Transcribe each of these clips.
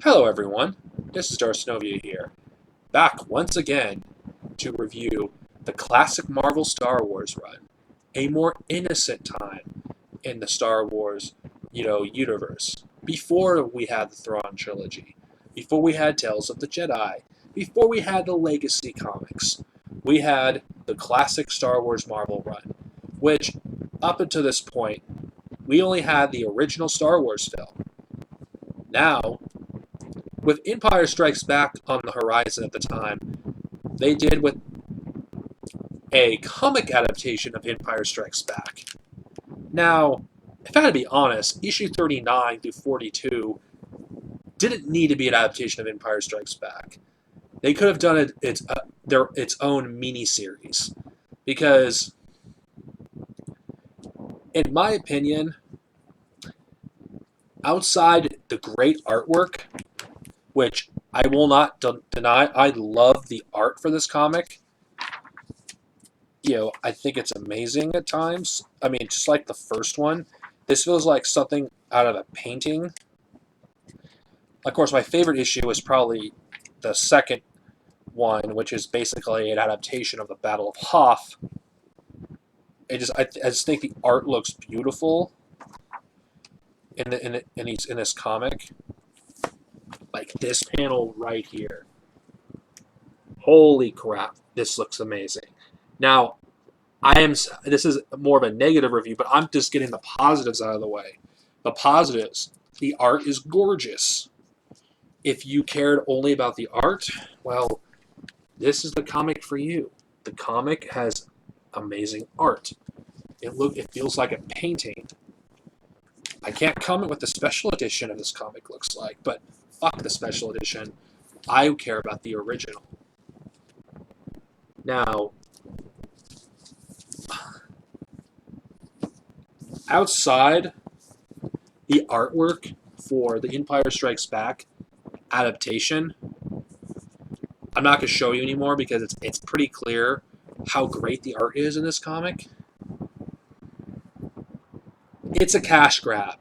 Hello everyone, this is Darcenovia here, back once again to review the classic Marvel Star Wars run, a more innocent time in the Star Wars, universe. Before we had the Thrawn trilogy, before we had Tales of the Jedi, before we had the Legacy comics, we had the classic Star Wars Marvel run, which, up until this point, we only had the original Star Wars film. Now, with Empire Strikes Back on the horizon at the time, they did with a comic adaptation of Empire Strikes Back. Now, if I had to be honest, issue 39 through 42 didn't need to be an adaptation of Empire Strikes Back. They could have done its own mini-series. Because, in my opinion, outside the great artwork, which I will not deny, I love the art for this comic. I think it's amazing at times. I mean, just like the first one, this feels like something out of a painting. Of course, my favorite issue is probably the second one, which is basically an adaptation of the Battle of Hoth. I just think the art looks beautiful in this comic. Like this panel right here. Holy crap, this looks amazing. Now, this is more of a negative review, but I'm just getting the positives out of the way. The positives, the art is gorgeous. If you cared only about the art, well, this is the comic for you. The comic has amazing art. It feels like a painting. I can't comment what the special edition of this comic looks like, but fuck the special edition. I care about the original. Now, outside the artwork for the Empire Strikes Back adaptation, I'm not going to show you anymore because it's pretty clear how great the art is in this comic. It's a cash grab.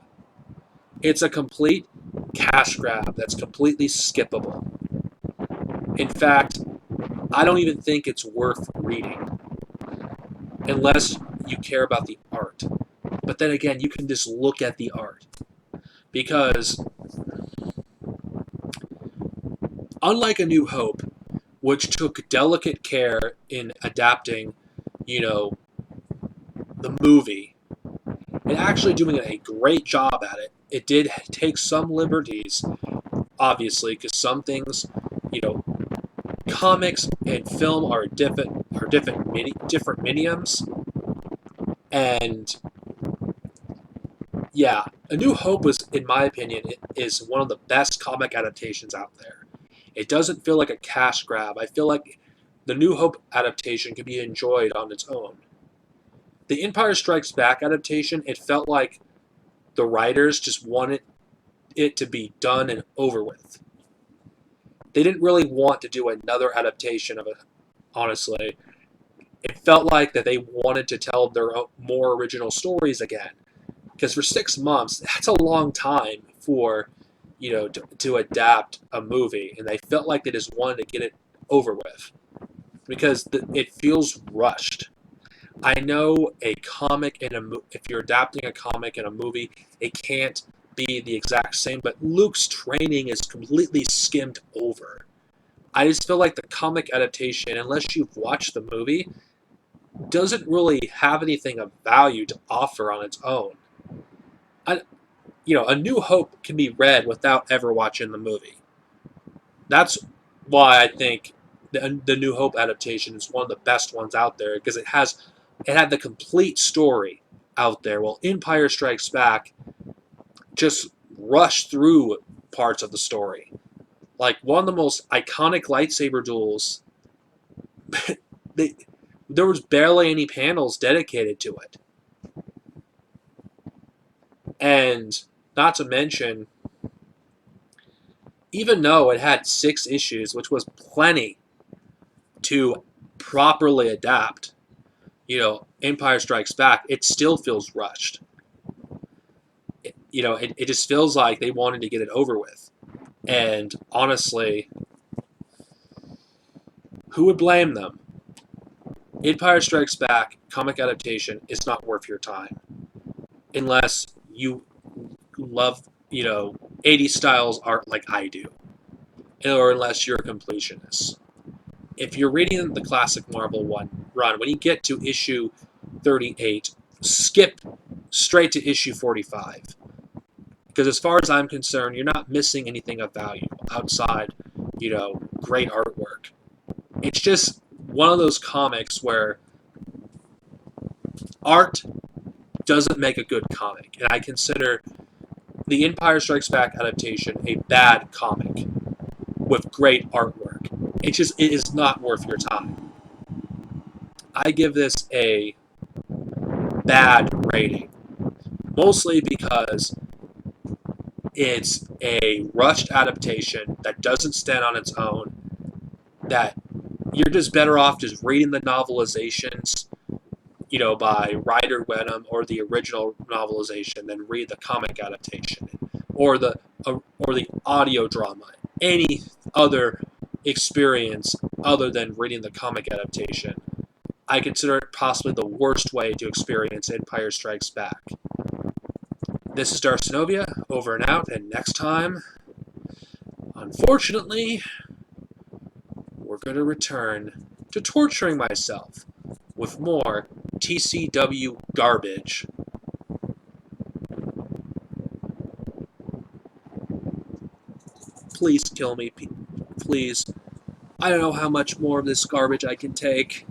It's a complete cash grab that's completely skippable. In fact, I don't even think it's worth reading unless you care about the art. But then again, you can just look at the art. Because unlike A New Hope, which took delicate care in adapting, the movie, and actually doing a great job at it, it did take some liberties, obviously, because some things, comics and film are different mediums, and yeah, A New Hope was, in my opinion, is one of the best comic adaptations out there. It doesn't feel like a cash grab. I feel like the New Hope adaptation can be enjoyed on its own. The Empire Strikes Back adaptation, it felt like the writers just wanted it to be done and over with. They didn't really want to do another adaptation of it, honestly. It felt like that they wanted to tell their own, more original stories again. Because for 6 months, that's a long time for, to adapt a movie. And they felt like they just wanted to get it over with. Because it feels rushed. I know a comic if you're adapting a comic and a movie, it can't be the exact same, but Luke's training is completely skimmed over. I just feel like the comic adaptation, unless you've watched the movie, doesn't really have anything of value to offer on its own. A New Hope can be read without ever watching the movie. That's why I think the New Hope adaptation is one of the best ones out there, because it had the complete story out there, while Empire Strikes Back just rushed through parts of the story. Like, one of the most iconic lightsaber duels, there was barely any panels dedicated to it. And not to mention, even though it had 6 issues, which was plenty to properly adapt, Empire Strikes Back, it still feels rushed. It just feels like they wanted to get it over with. And honestly, who would blame them? Empire Strikes Back comic adaptation is not worth your time unless you love, 80s styles art like I do, or unless you're a completionist. If you're reading the classic Marvel one run, when you get to issue 38, skip straight to issue 45. Because as far as I'm concerned, you're not missing anything of value outside, great artwork. It's just one of those comics where art doesn't make a good comic. And I consider the Empire Strikes Back adaptation a bad comic with great artwork. It is not worth your time. I give this a bad rating, mostly because it's a rushed adaptation that doesn't stand on its own, that you're just better off just reading the novelizations, by Ryder Wenham or the original novelization than read the comic adaptation or the audio drama. Any other experience other than reading the comic adaptation, I consider it possibly the worst way to experience Empire Strikes Back. This is Darcinovia, over and out, and next time, unfortunately, we're going to return to torturing myself with more TCW garbage. Please kill me, please. I don't know how much more of this garbage I can take.